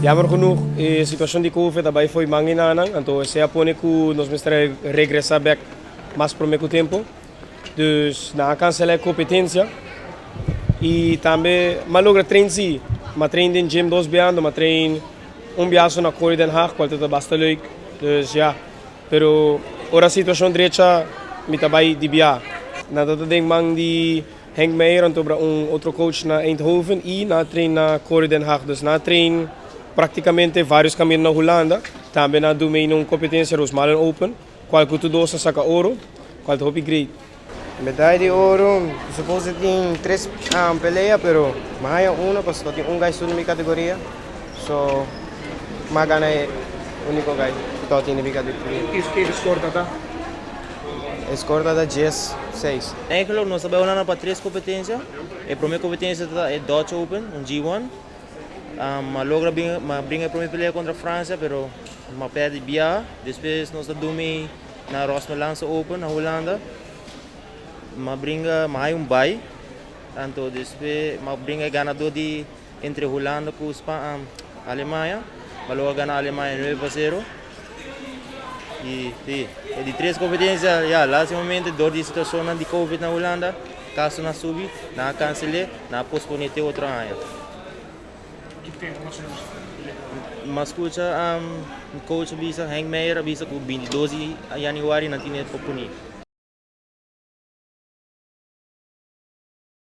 Jammer genoeg, de situatie die COVID daarbij foi manginanang, então se apone que nós mestre regressar back mais por meio tempo. Dus na cancelar a competência e também malogra trein si, ma trein den gym dos beando, ma trein biaso na Corrie Den Haag, qual é bastante leuk. Dus ja, pero ora situação direita me tabai di bia. Na dat ding mang di Henk Meijer en tobra outro coach na Eindhoven e na trein na Corrie Den Haag. Dus na trein praticamente vários caminhos na Holanda. Também na do meio competência os Malen Open, qual que tu dosa saca ouro, qual hopi great. Medalha de ouro, supposto que tem 3 peleas, pero mais uma, porque só tem guy na minha categoria. So, mas ganha é o único guy que tem na minha categoria. Que score tá? Score da 10-6. Eigenlijk, nós sabemos na para 3 competências. A primeira competência é Dutch Open, G1. Logra brinca a primeira pelea contra a França, pero perde Bia. Depois nós dormimos na Rosmelanse Open, na Holanda. Brinca mais bye. Então, depois brinca ganador de entre Holanda e Alemanha. Logra ganhar a Alemanha 9-0. E de 3 competências, lá momento dor de situação de Covid na Holanda, caso na subir, na cancelar, na postponer outro ano. Mas escuta, coach bisa Henk Meijer bisa ku 22 Januari nanti net popuni.